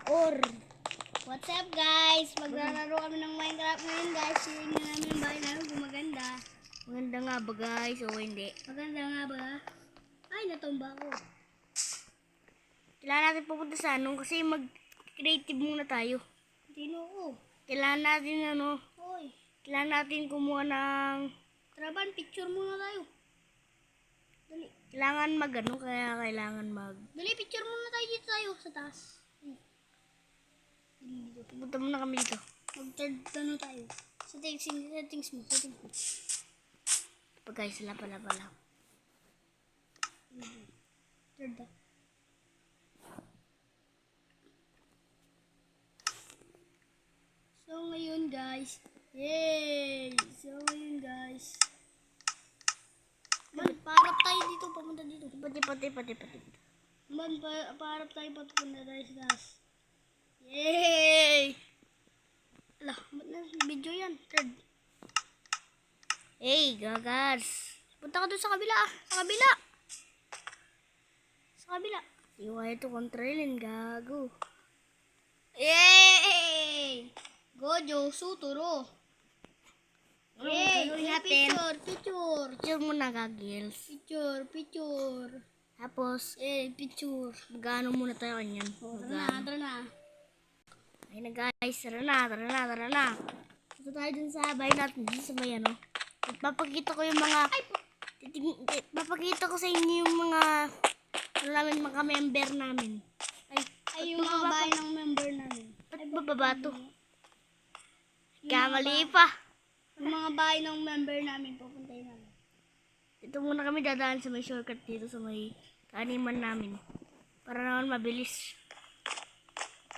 Or what's up guys? Maglalaro kami ng Minecraft ngayon guys. Yun na namin yung bahay namin kung maganda. Maganda nga ba guys o hindi? Maganda nga ba? Ay, natumba ko. Kailangan natin pupunta sa anong kasi mag-creative muna tayo. Tino ko. Kailangan natin Hoy. kailangan natin kumuha ng Traban, picture muna tayo. Dali. kailangan kaya kailangan Dali, picture muna tayo dito tayo sa taas. Dito. pupunta muna kami dito. Mag-third tayo. Settings mo. Pag guys, sila pala. Third na. So ngayon guys, yay! Man, paharap tayo dito, papunta dito. Pati. Man, paharap tayo, papunta tayo sa taas. Yay! Ala, ba't na video yan? Third. Hey, gagas. Punta ka doon sa kabila. Sa kabila. Di kaya ito kontrolin, gago. Yay! Gojo, suturo. Yay! gagawin natin? Picture. Picture muna gagils. Picture. Tapos, Picture. magano muna tayo kanyan. Tara na. Ayun na guys, tara na. Ito tayo dun sa bahay natin, dun sa may Papakita ko yung mga, papakita ko sa inyo yung mga, mga member namin. Ay, yung mga bahay ng member namin. Ba't bababa to? Kamali pa. Yung mga bahay ng member namin, pupuntahin namin. Ito muna kami dadaan sa may shortcut dito sa may kaniman namin. Para naman mabilis.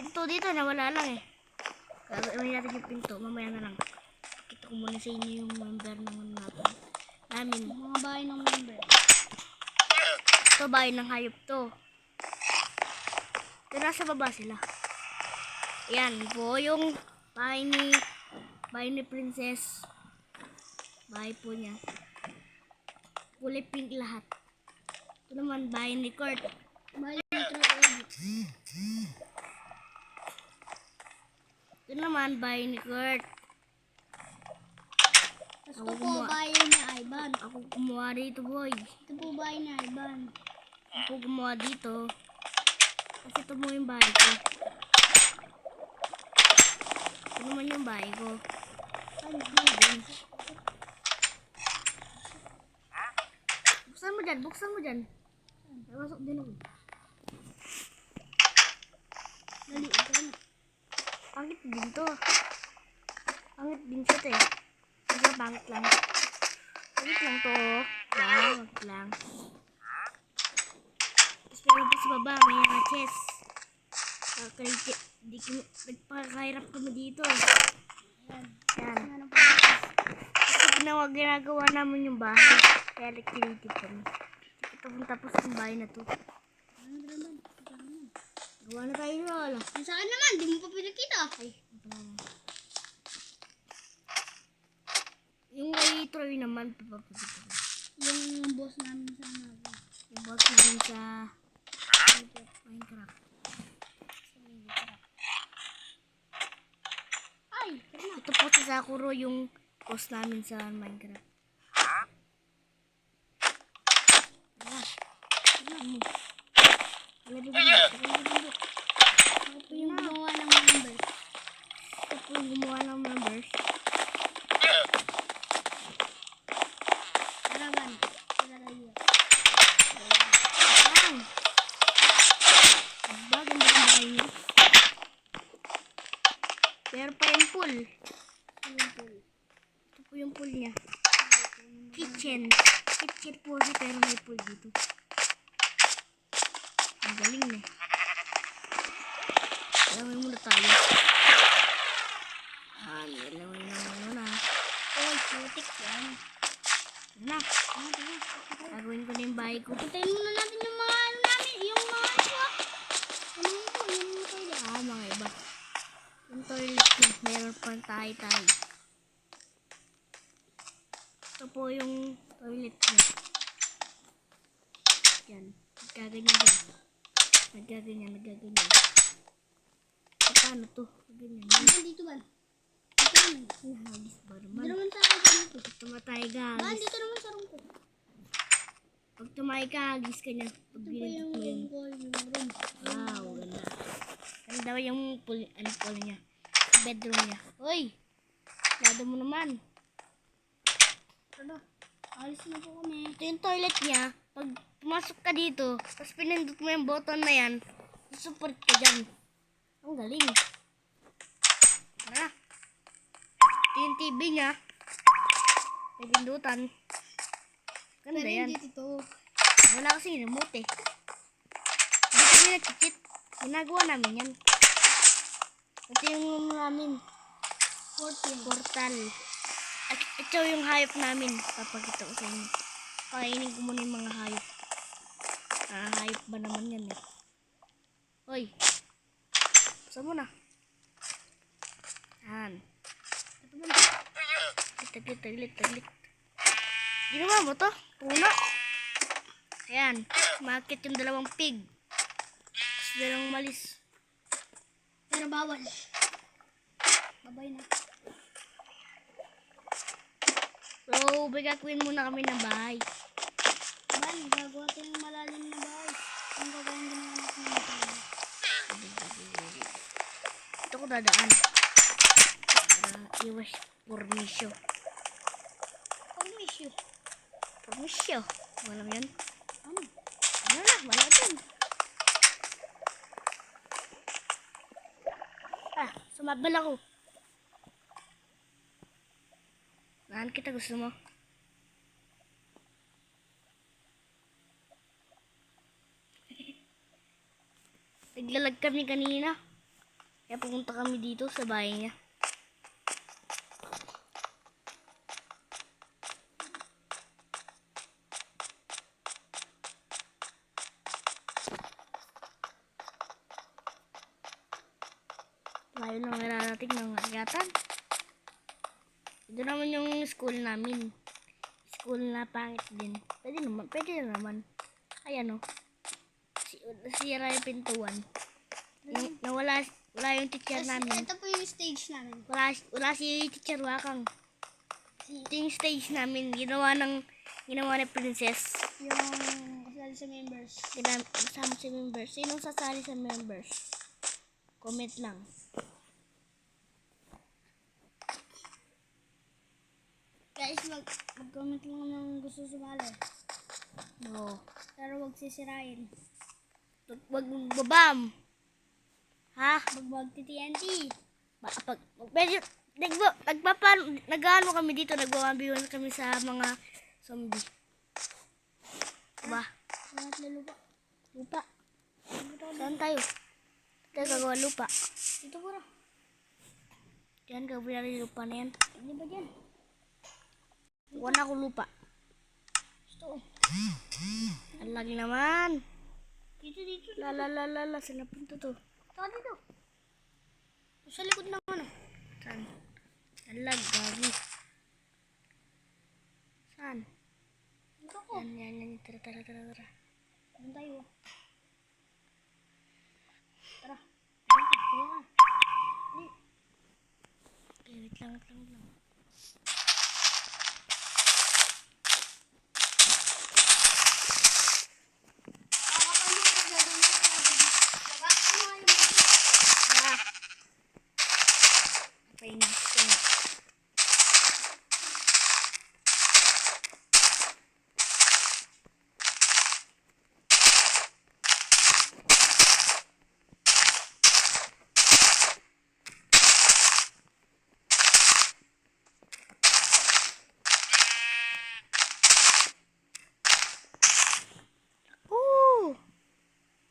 Ito dito, nawala lang eh. Gagawin natin yung pinto, mamaya na lang. Pakita ko muna sa inyo yung member namin. Yung mga bahay ng member. Ito, bahay ng hayop to. Ito, nasa baba sila. Ayan po yung bahay ni Princess. Bahay po niya. Kulay pink lahat. Ito naman, bahay ni Kurt. Bahay ng Troll. Ito naman, bahay ni Kurt. Tapos ito po, bahay ni Ivan. Ako gumawa dito, boy. Ito po, bahay ni Ivan. Ako gumawa dito. Kasi ito mo yung bahay ko. Ito naman yung bahay ko. Ano din? Buksan mo dyan. Masok din ako. Dali, ito na. Pangit din to. Pangit din siya to eh. Hindi ba pangit lang? Pangit lang to. Pangit lang. Tapos meron pa sa baba, may mga chest. Nagpakahirap kami dito. Yan. Kasi ginagawa namin yung bahay. Kaya nag-creative kami. Tapos ang bahay na to. Gawa na tayo lola. Saan naman? Di mo pa pinakita. Ay, yung kay Troy naman, papapagod. Yung boss namin sa namin. Yung boss namin sa Minecraft. Ay, Ito po sa Sakuro yung boss namin sa Minecraft. ako po yung gumawa ng members. Ito po yung gumawa ng members. Traban. Ayan. Diba, ganda ang bahay niya. Pero pa yung pool. Ito po yung pool niya. Kitchen po siya pero may pool dito. Ang galing eh. Alamay muna tayo. Alamay muna. Oy, putik yan. Na. Gagawin ko na yung bahay ko. Puntayin muna natin yung mga namin. Yung mga iba. Yung toilet. Mga iba. Yung toilet niya. Meron pang tayo. Ito po yung toilet niya. Yan. Nagkaganyan. Paano to? Ganyan. Ban, dito ban. Dito naman. Hagis ba Dito naman? naman sa akin dito. Pag tumatay ka, Ban, hagis. dito naman sa room ko. Pag tumatay ka, hagis ka niya. Pag Ito pa binigit yung mo yun. room ko, yung room. Wow, ganda. Ganda yung pool niya. Bedroom niya. Hoy! Lado mo naman. Ano? Alis na po kami. Ito yung toilet niya. Pag pumasok ka dito, tapos pinindot mo yung button na yan, support ka dyan. Ang galing. Tara. Ito yung TV niya. May pindutan. Ganda Pero yan. hindi dito. Wala kasing remote eh. Hindi kami nag-cheat. Ginagawa namin yan. Ito yung room namin. 14. Portal. At ito yung hayop namin. Papakita ko sa inyo. Pakainin ko muna yung mga hayop. Hayop ba naman yan eh. Hoy. Saan mo na? Yan. Ito ba? Taglit. Ginawa mo to? Puno. Ayan. Makit yung dalawang pig. Tapos dalawang malis. Pero bawal. Babay na. So, bigagawin muna kami ng bahay. Ban, gagawa tayo ng malalim na bahay. Ang gagawin din naman natin ng bahay. Ito ko dadaan. Para iwas pormisyo. Permission. Pormisyo. Walang yan. Ano? Ano na? Wala dyan. Sumabal ako. Naan kita gusto mo? Naglalag kami kanina. Kaya pumunta kami dito sa bahay niya. Layo lang nararating ng agatan. Ito naman yung school namin. School na pangit din. Pwede naman. Ayan o. Sira yung pintuan. Wala yung teacher namin. Ito po yung stage namin. Wala si teacher Wakang. Ito yung stage namin. Ginawa ni Princess. Yung kasali sa members. Kasama si members. Sinong sasali sa members? Comment lang. Guys, mag-comment lang ng gusto sumali. No. Pero wag sisirain. Wag babam. Ha? Wag TNT. Nag-ano kami dito, nag-1v1 kami sa mga zombie. Diba? Lahat lulupa. Lupa. Saan tayo? Tayo gagawa lupa. Ito pura. Diyan, gawin natin yung lupa na yan. Hindi ba dyan? Wala ko lupa. Gusto. Ang lag naman. Dito. Lalalala, saan napunta to? Saka dito. Sa likod ng ano. Saan? Ang lag, gabi. Saan? Dito ko. Yan. Tara. Doon tayo. Tara. Kuha ka. Okay, wait lang. Painis ko nga.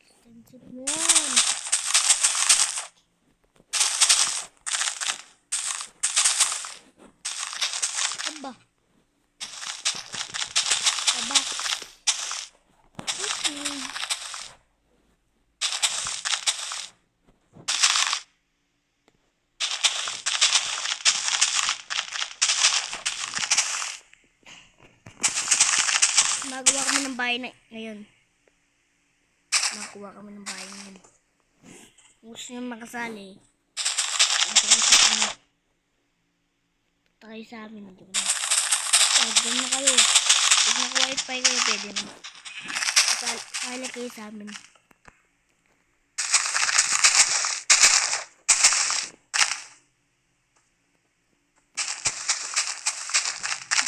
Expensive na yan. Aba. Okay. Magawa kami ng bahay na ngayon. Magawa kami ng bahay ngayon. Kung gusto nyo makasali, Punta kayo sa amin. Joke na. Doon na kayo. Pag naka-wifi kayo, pwede na. Kala kayo sa amin.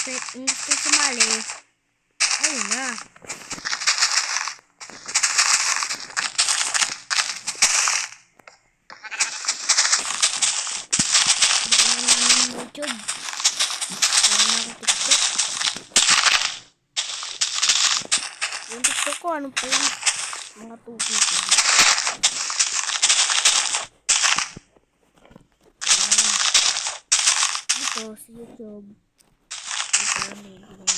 Kasi kung gusto sumali, ayun na. Bigyan na namin yung YouTube. Para na ako TikTok. Yung TikTok ko, ano pa yun? Mga 2 people. Ayan. Dito, sa YouTube. Ito, may ginagawa.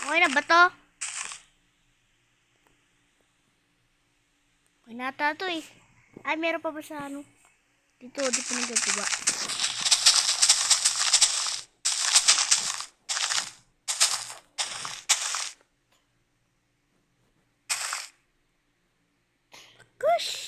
Okay na ba to? Okay na ata to eh. Ay, meron pa ba sa ano? Dito, di pa nagagawa. Gosh!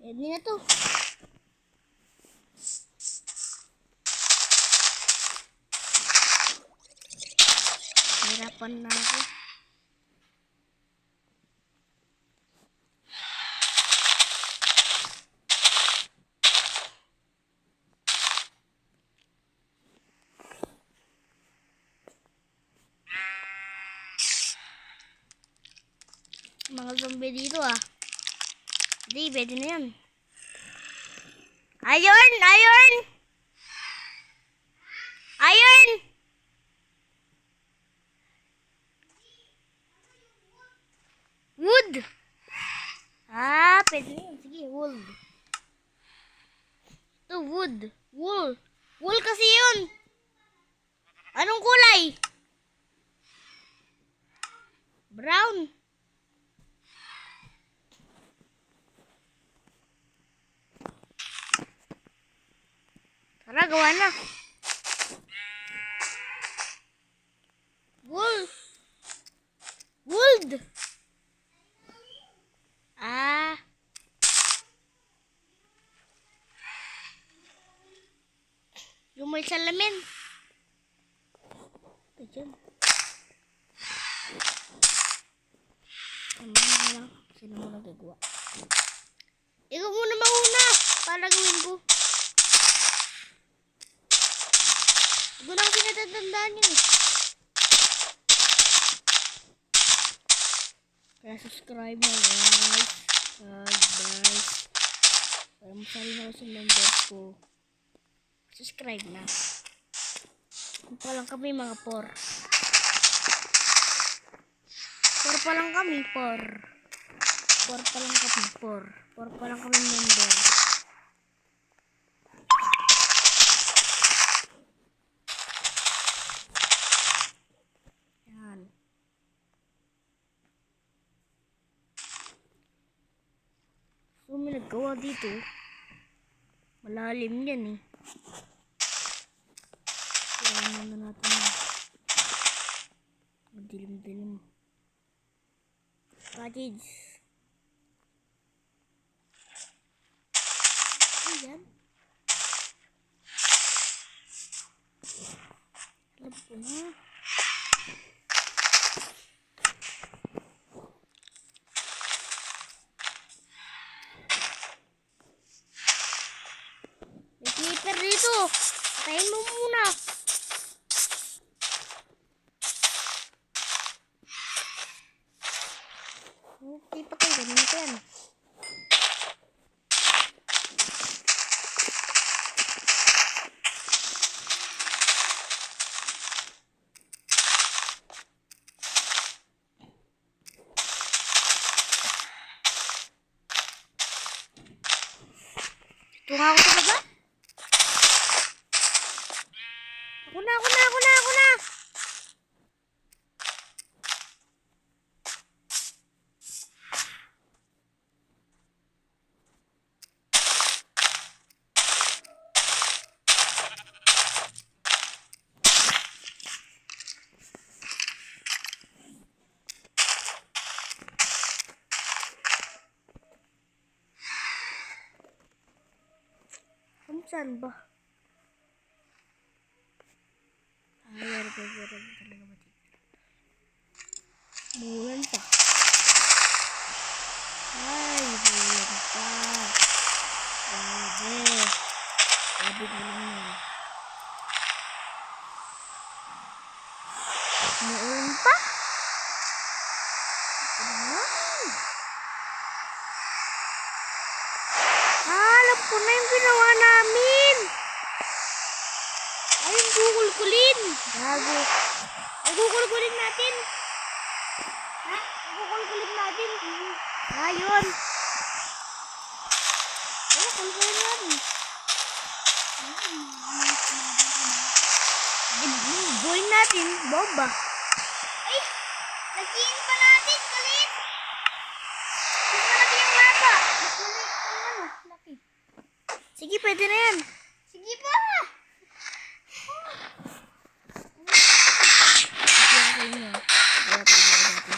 Pwede na to. Hirapan na ako. Mga zombie dito ah. Hindi, pwede na yan. Iron! Iron! Iron! Wood! Ah, pwede na yan. Sige, wood. Ito, wood. Wool. Wool kasi yun. Anong kulay? Brown. Tara, gawa na. Wool. Wood. Ah. Yung may salamin. Ito dyan. Tama na lang. Sino mo nagagawa? Ikaw muna mauna. Para gawin ko. Huwag ko na kasi natatandaan yun. Kaya subscribe na guys. Guys. Para masali na ako sa member ko. Subscribe na. Kung pa lang kami mga 4. 4 pa lang kami, 4. 4 pa lang kami, 4. 4 pa lang kami member. Yan. So, may naggawa dito. Malalim yan eh. Kailangan na natin yan. Madilim-dilim. Cottage. Ayan. Alam ko na. May sniper dito. Patayin mo muna. Okay, patay. Ganun na yan. Tunga ako sa baba. Ako na. Saan ba? Meron talaga mati. Bulan pa. Ay, bulan pa. Sabi ko lang yan. Bulan pa? Alam ko na yung ginawa namin. Ayun, kukulkulin. Gago. Ay, kukulkulin natin. Ha? Kukulkulin natin. Ayun. Oh, kukulkulin natin. Join natin. Bomba. Ay! Nag-in pa natin, kulit! Mas malaki yung mapa. Mas malaki yung ano, laki. Sige, pwede na yan. Sige pa! Ito, lagi natin ito.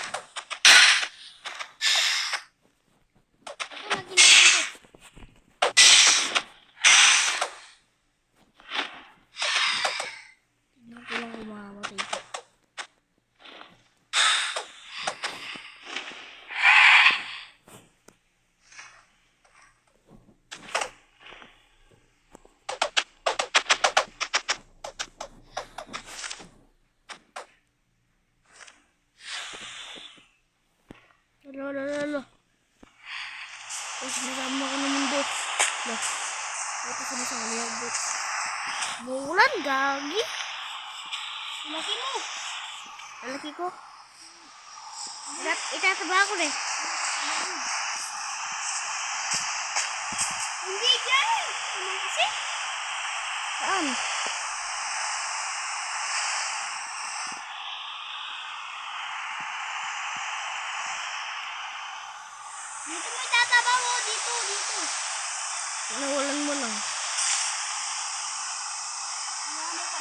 Tingnan ko lang kumamatay ito. Lolo. Sinasama ko ng mundo. Ito sinasali ang bot. Bulan, gagi. Laki mo. Lalaki ko. Itataba ko na eh. Hindi dyan. Naman kasi. Saan? Dito mo itataba mo. Dito. Nawalan mo lang. Ano pa?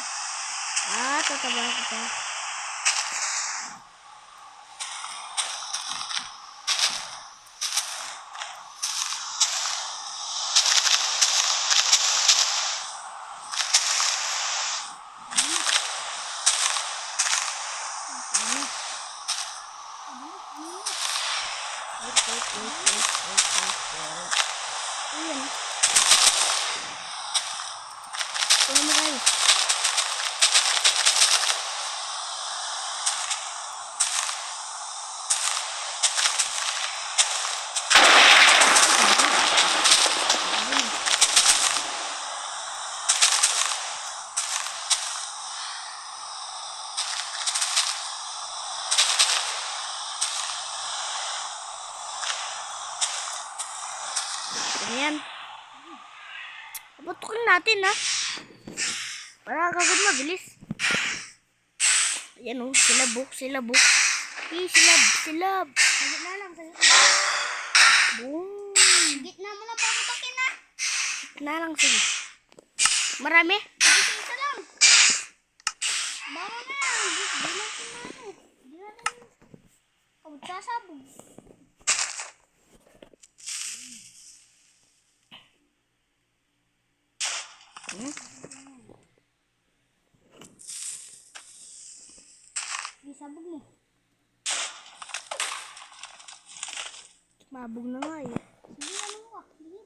Tataba ko pa. Ayan. Kuha mo guys. Ayan. Patukin natin ha. Para kagad mabilis. Ayan o. Silabok. Silab. Sagit na lang. Boom. Gitna mo na paputakin na. Na lang sige. Marami? Isa lang. Bawa na. Di natin na ano. Di natin. Sasabog. Sabog mo. Mabog na nga eh. Sige, ano mo ka? Sige.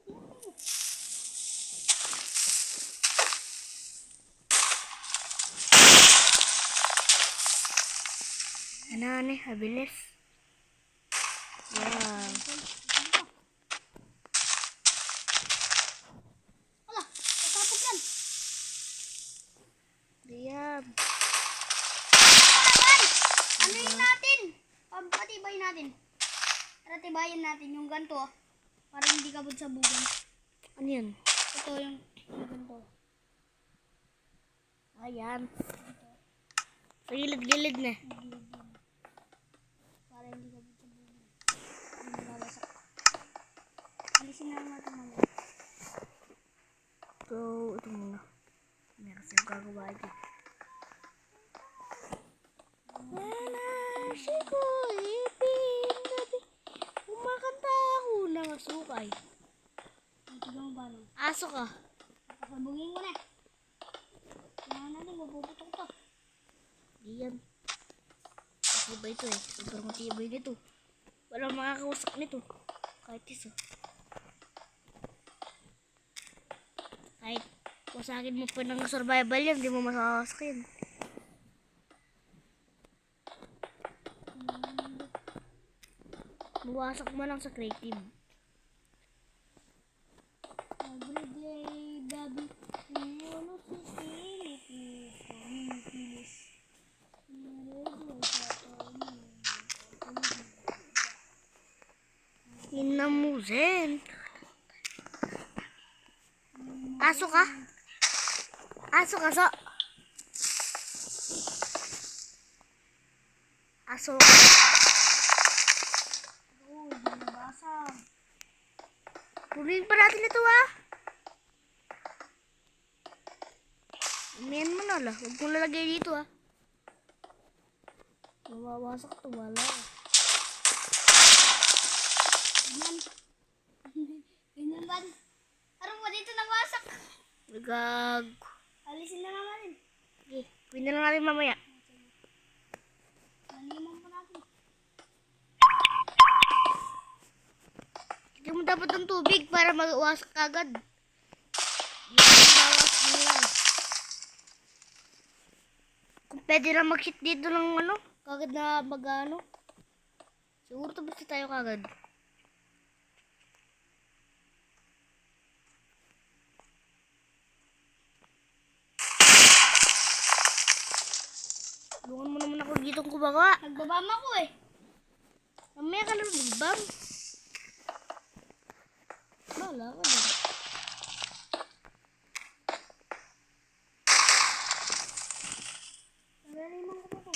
Ano, habilis. Wow. Ala, sasabog yan. Diyab. Ano yun natin? Patibay natin. Tara, tibayan natin yung ganito. Para hindi kabod sa bugan. Ano yan? Ito yung ganito. Ayan. Sa gilid-gilid na. Para hindi ka dito bumili. Hindi mawasak. Alisin na lang natin mamaya. So, ito muna. May kasi yung gagawa dyan. Nanashi ko ipingabi. Kumakanta ako ng asukay. Ito yung ba nun? Aso ka. Pasabugin ko na. Kailangan natin, mapuputok to. Di yan. Matibay ito eh. Sobrang matibay nito. Walang makakawasak nito. Kahit isa. Kahit wasakin mo pa ng survival yan, di mo masakawasak yan. Buwasak mo lang sa creative. Everyday, baby. Ano si Pilipinas? Inamuzen. Aso ka? Aso ka, so? Aso ka? Uy, binabasag. Kunin pa natin ito, ah. Umiyan mo na, lah. Huwag mong lalagay dito, ah. Mawawasak to, wala. Ganyan. Ganyan ba? Araw mo dito nawasak. Nagag. Alisin na naman. Okay, kunin na lang natin mamaya. Naliman pa natin. Hindi mo dapat ng tubig para mag-wasak agad. Yung bawas mo lang. Kung pwede lang mag-shit dito ng ano, kagad na mag-ano. Siguro tapos na tayo kagad. Tulungan mo naman ako dito kung kubaga. Nagbabam ako eh. Mamaya ka lang magbam. Bala ka na. Naliman ko pa to.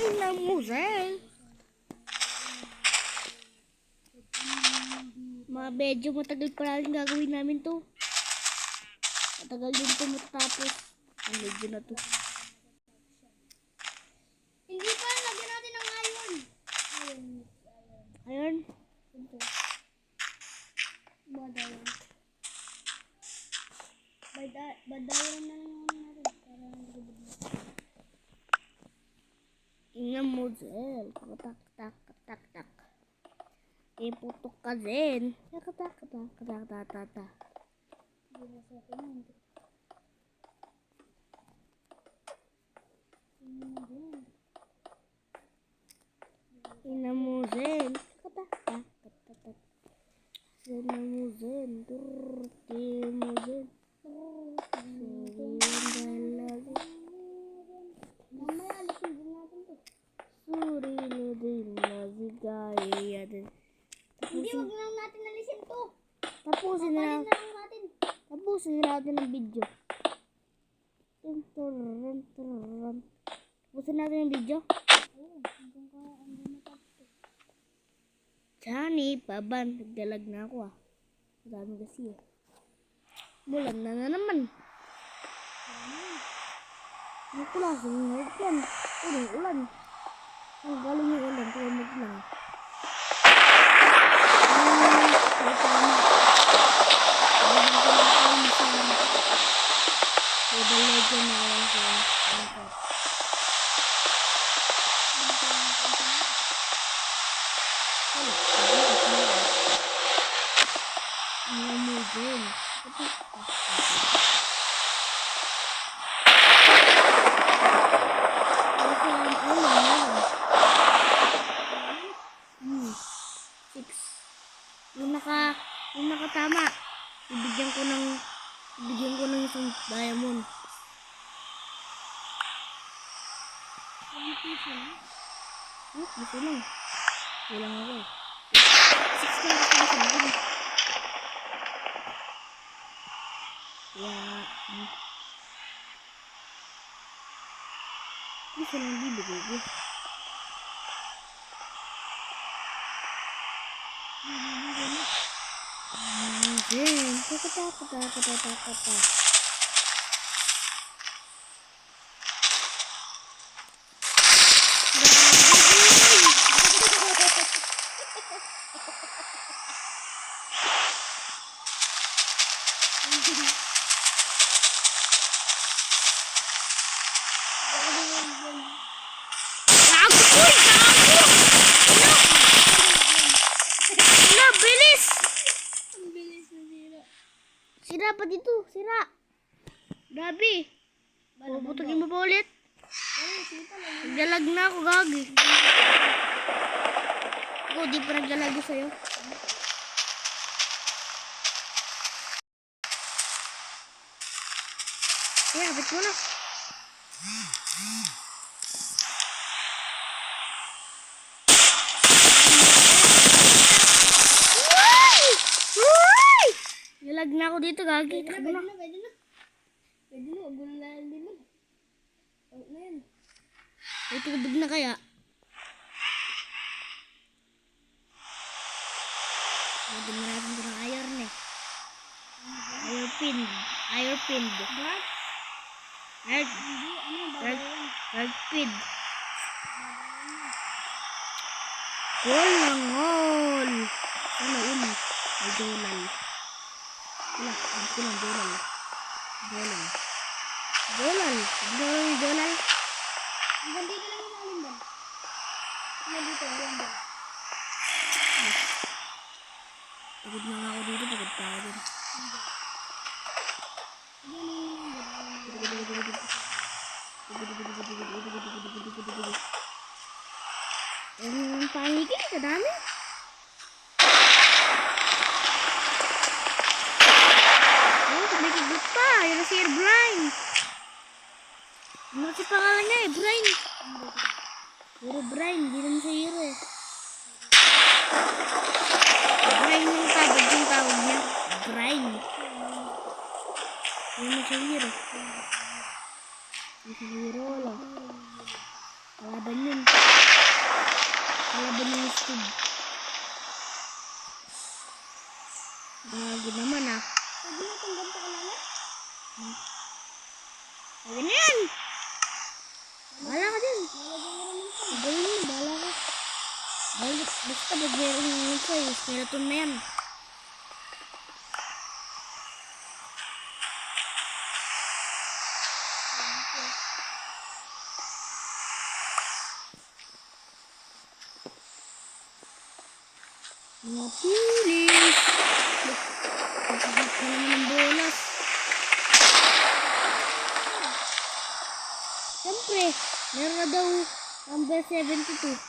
Inamuzel. Medyo matagal pa rin gagawin namin to. Matagal din to matatapos. Ang medyo na to. Hindi pa, lagyan natin ng iron. Ayun. Ito. Badayan. Badayan na lang natin. Para hindi Inamuzel. Tak tak tak tak. Putok ka din. Katak katak katak katak katak. na sa akin. Inamuzel. Katak katak katak. Inamuzel. Inamuzel. Mamaya alisin din natin to. Surilo din mazigaya din. Hindi, wag lang natin alisin to. Tapusin na Papalit na lang natin. Tapusin na natin ang video. Tapusin natin ang video. Oo, hanggang matapos. Johnny, paban. Nagdalag na ako ah. Madami kasi eh. Mulan na naman. Ang kulasang ngayon yan. Ulan. Ang galing yung ulan. Kaya maglang. May tama. Mobile Legend na lang siya. Inamuzel. Six. Yung nakatama. Ibigyan ko ng isang diamond. Gusto lang. Bilang ako eh. 6 na ako sa akin. Kaya, gusto lang bibigay ko. Then, kata. Gago, uy! Gago! Ala, bilis! Ang bilis na sira. Sira pa dito, sira. Gabi. Bubutugin mo pa ulit. Ay, sita lang. Nagdalag na ako, gagi. Ako, di pa nagdalag sa'yo. Kaya, kapit mo na. Uy! Uy! Nalag na ako dito, gagi. Takbo na. Pwede na. Huwag mo na lang din. Out na yan. May tubig na kaya. Pwede mo natin ito ng iron eh. Iron pin. Dark? Nerd. Hindi, ano, Dark. babayan. Dark pin. All lang all. Ano uli? May dolal. Wala, hindi ko lang dolal. Dolal. Dolal. Hanggang dito lang yung alin ba? Hanggang dito, hanggang dito. Pagod na nga ako dito, pagod pa ako dun. Ang pangigil, kadami. Oh, may kigot pa. Yan na si Brian. Ano si pangalan niya eh? Brian. Puro Brian, hindi naman sa hero eh. Brian yung tawag niya. Brian. Hindi naman sa hero. Hindi sa hero lang. Kalaban yun. Kalaban yung Steve. Bago naman ah. Pwede na itong ganito kalala? Pwede na yan. Bahala ka din. Nalagyan mo naman siya. Gawin mo, bahala ka. Basta pag meron yung sa'yo, skeleton na yan. Mga pulis. Nagkakit ka naman ng bonus. Siyempre, meron na daw number 72.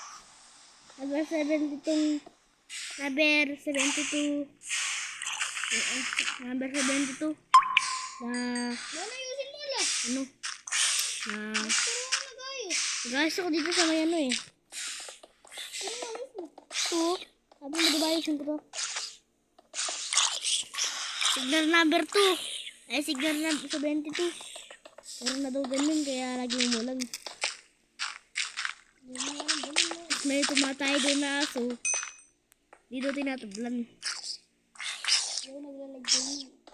Number 72. Number 72. Na, Wala, ayusin mo lang. ano? Na, Pero ano gayos? guys, ako dito sa may ano eh. Pero ayos mo. Ito, sabi mo diba ayusin ko to? Signal number 2. Ay, signal number 72. Meron na daw ganun, kaya lagi umulan. May tumatay doon na aso. Dito tinatablan. Yung naglalagyan.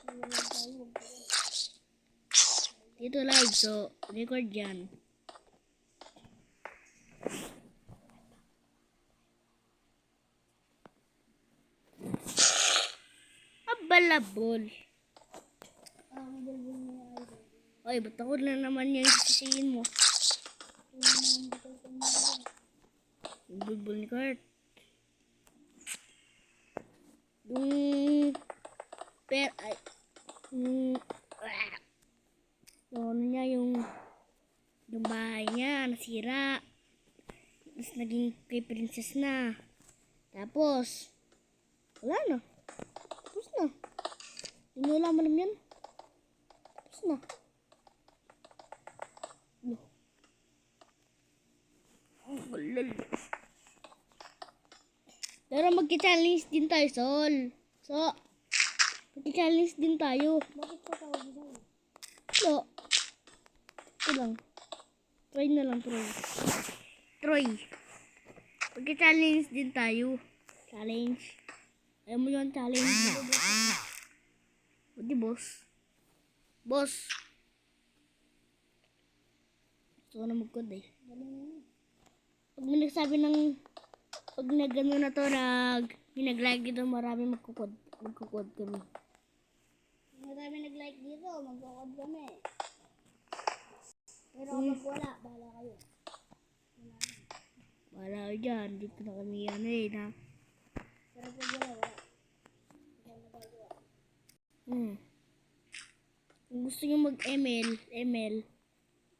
Naglalagyan. Dito live, so record yan. Abalabol. Ang bulbul niya ay Oy, ba't ako na naman yung sisihin mo? Yung bulbul ni Kurt. Yung ano niya, yung bahay niya nasira. Tapos naging kay princess na. Tapos wala na. Tapos na. Hindi nyo alam yan. Tapos na. lol. Pero magki-challenge din tayo, Sol. So, magki-challenge din tayo. Bakit ka tawag mo? So, ito lang. Troy na lang, Troy. Troy. Magki-challenge din tayo. Challenge. Ayaw mo yun, challenge. O di, boss. Boss. Gusto ko na mag-code eh. Pag may nagsabi ng pag nag-ano na to, nag-like ito, marami magkukod kami. Marami nag-like dito, mag-code kami. Pero kapag wala, bahala kayo. Wala ko dyan, dito na kami ano eh, na. Pero pag wala, wala. Wala nagagawa. Kung gusto nyo mag-ML,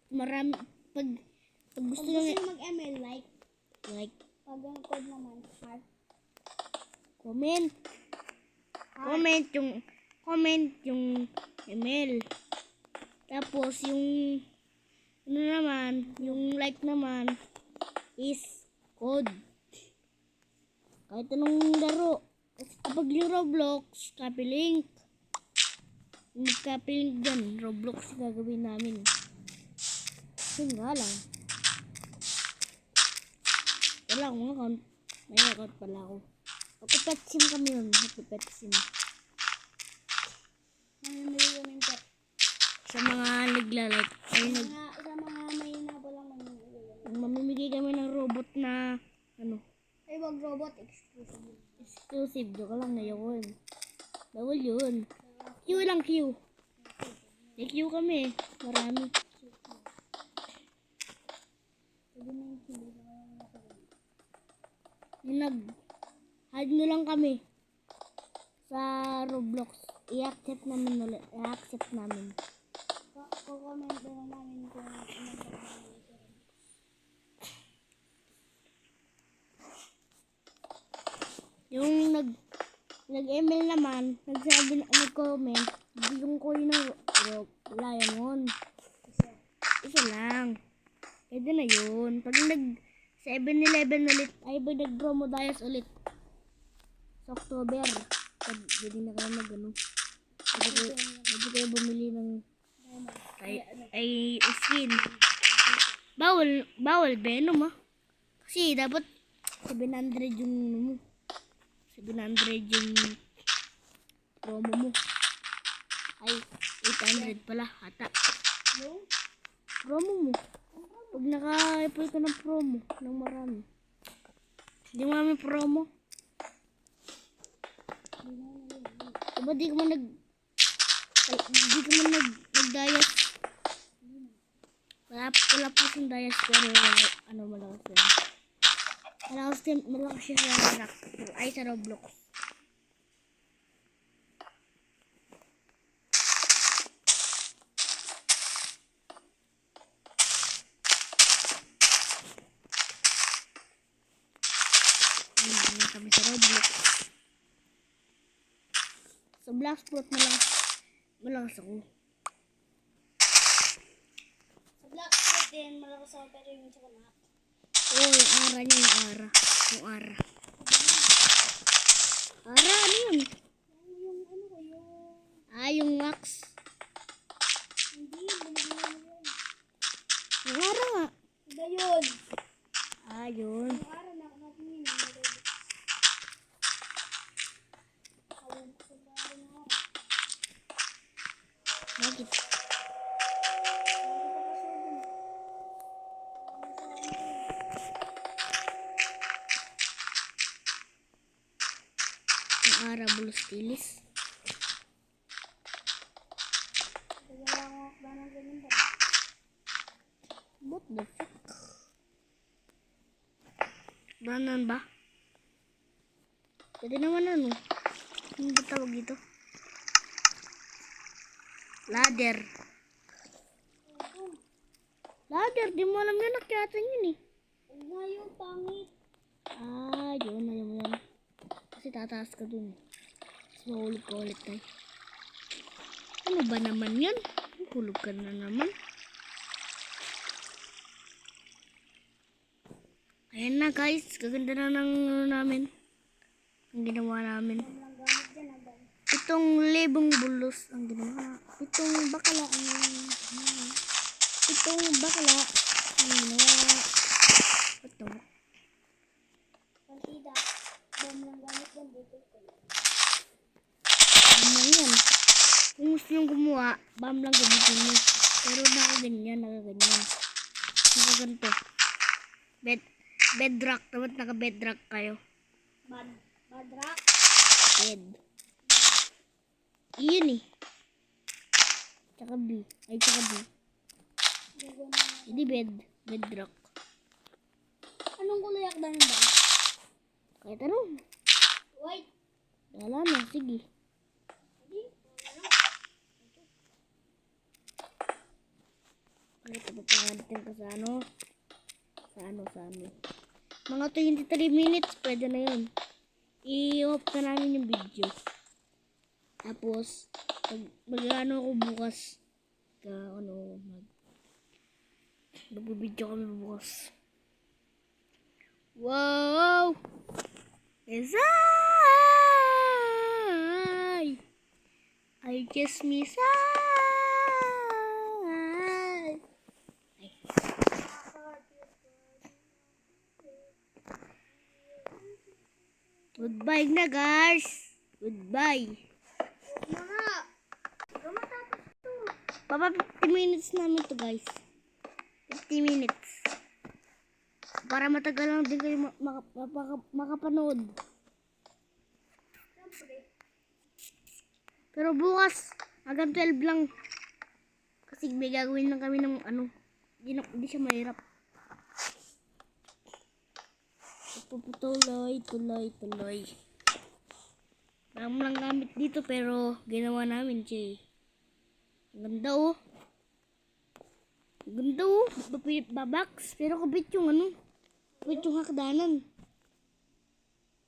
marami, pag gusto Pag nyo, gusto nyo mag-ML, like. like, Pag ang code naman, heart. comment yung email. Tapos yung ano naman, yung like naman is code. Kahit anong laro. Kapag yung Roblox, copy link. Mag-copy link dyan, Roblox gagawin namin. Yun nga lang. Wala akong account. May account pala ako. Magpipet sim kami nun. Magpipet sim. Mamimili kami yung pet. Sa mga nagla-like. Ay, Sa mga may nabalang mamimili kami. mamimigay kami ng robot na ano, Ay, wag robot, exclusive. exclusive. Joke lang, ayoko yun. Bawal yun. Q lang, Q. May Q kami. Marami. Sabi na yung kilo. Yung nag-add nyo lang kami sa Roblox. I-accept namin ulit. I-accept namin. Comment na lang namin kung ano ba namin. Yung nag-email naman, nag-comment, yung ko yun ng wala yun. Isa lang. Pwede na yun. Pag 7-Eleven ulit, ay ba nag-promo dias ulit sa October. Pwede na kayo mag-ano. Pwede kayo bumili ng ay skin. Bawal Venom ah. Kasi dapat 700 yung ano mo. 700 yung promo mo. Ay, 800 pala ata. Yung? Promo mo. Pag naka-apply ka ng promo, ng marami. Hindi mo namin promo. Diba di ka man nag-diet? Wala po siyang diet pero ano malakas yun. Malakas siya sa ay sa Roblox. Hindi kami sa Roblox. Sa Blackspot malakas ako. Sa Black Spot din, malakas ako pero yung sa kanap. Oo, yung ara niya, yung ara. Yung ara. Ara, ano yun? Yung ano ko, Yung max. hindi, binigyan mo yun. Yung ara nga. Iba yun. Yun. Yung araw na natin yun. Tawag sa araw na araw. Bakit? Yung ara, bulos tilis. What the fuck? Banan ba? Pwede naman ano? Ano ba tawag dito? Ladder. Ladder, di mo alam na nakyatan yun eh. Huwag nga yung pangit. Yun, alam mo yan. Kasi tataas ka dun. Tapos mahulog ka ulit tayo. Ano ba naman yan? Hulog ka na naman. Ayan na guys, gaganda na ng ano namin. Ang ginawa namin. Walang gamit dyan, ang dami. Itong libong bulos ang ginawa. Itong bakla ang ginawa. Itong bakla ang ginawa. Ito. Partida. Bom lang gamit dyan, dito ko. Ano yan? Kung gusto nyo gumawa, bam lang gamitin mo. Pero nakaganyan. Nakaganto. Bedrock. Dapat naka-bedrock kayo. Badrak. Bed. Iyon eh. Tsaka B. Ay, tsaka B. Hindi bed. Bedrock. Anong kulay akda ng ba? Kahit ano. White. Wala na. Sige. Ito pa pangalit ko sa ano. Sa ano. Mga 23 minutes. Pwede na yun. I-off na namin yung video. Tapos, mag-ano ako bukas. Mag-video kami bukas. Wow! Yes, I just miss Goodbye na guys. Goodbye. Mga. Matapos to. Papa, 50 minutes namin to guys. 50 minutes. Para matagal lang din kayo makapanood. Siyempre. Pero bukas, hanggang 12 lang. Kasi may gagawin lang kami ng ano. Hindi siya mahirap. Tuloy. Dami lang gamit dito pero ginawa namin siya eh. Ang ganda oh. Babox. Pero kabit yung ano. Kabit yung hakdanan.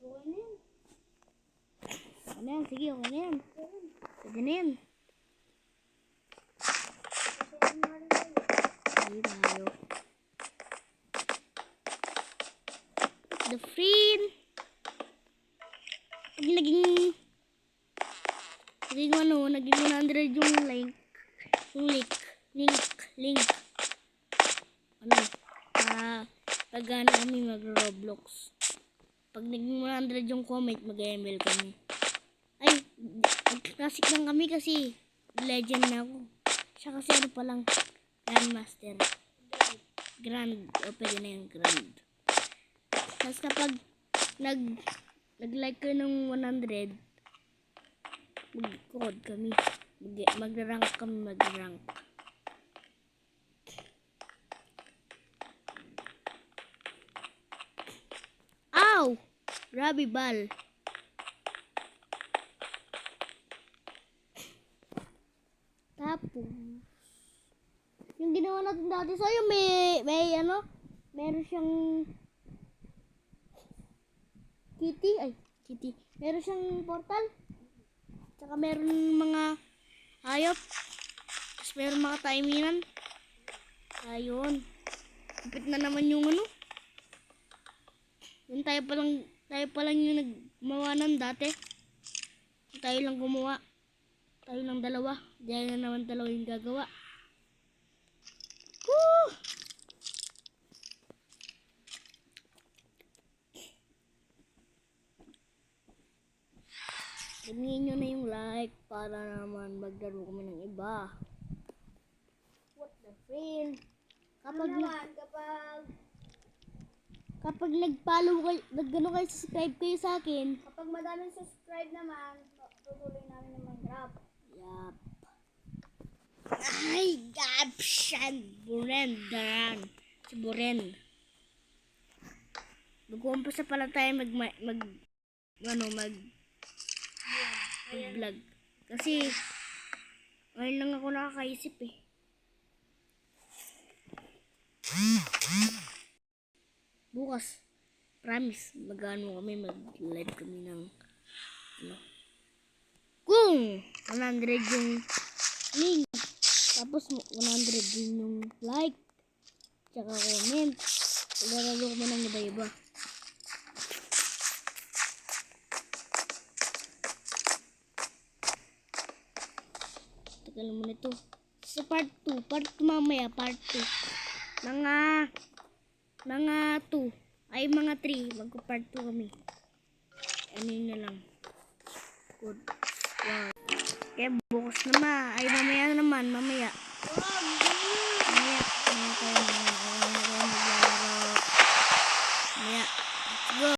Okay na yun. Okay na yan. Sige, okay na yan. Pwede na yan. Kasi yung mahal tayo. Sige tayo. The friend. Pag naging 100 yung link. Ano? Pag ano kami mag-Roblox. Pag naging 100 yung comment, mag-ML kami. Ay, classic lang kami kasi legend na ako. Siya kasi ano pa lang, Grandmaster. Grand. O, pwede na yung Grand. Tapos kapag nag-like ko ng 100, mag-code kami. Mag-rank kami. Ow! Grabe bal. Tapos, yung ginawa natin dati sa'yo, may ano, meron siyang kitty. Meron siyang portal. Tsaka meron mga hayop. Tapos meron mga timingan. Ayun. Kapit na naman yung ano. Yun tayo pa lang yung nagmawa nun dati. Tayo lang gumawa. Tayo lang dalawa. Diyan na naman dalawa yung gagawa. Woo! Tingnan nyo na yung like para naman maglaro kami ng iba. What the friend? Ano naman Kapag nag-follow kayo, kayo, subscribe kayo sa akin. kapag madaming subscribe naman, tutuloy namin ng Minecraft. Yup. Ay, gabshan. Buren. Si Buren. Mag-uumpisa pala tayo mag-vlog. Kasi, ngayon lang ako nakakaisip eh. Bukas, promise, mag-live kami ng kung 100 yung link, tapos 100 din yung like, tsaka comment, Lalaro ko muna ng iba-iba. Tagal mo nito. Sa part 2. Part 2 mamaya. Part 2. Mga 2. Ay, mga 3. Magko-part 2 kami. Ano yun na lang. Good. Wow. Kaya bukas naman. Ay, mamaya naman. Mamaya. Mamaya tayo na.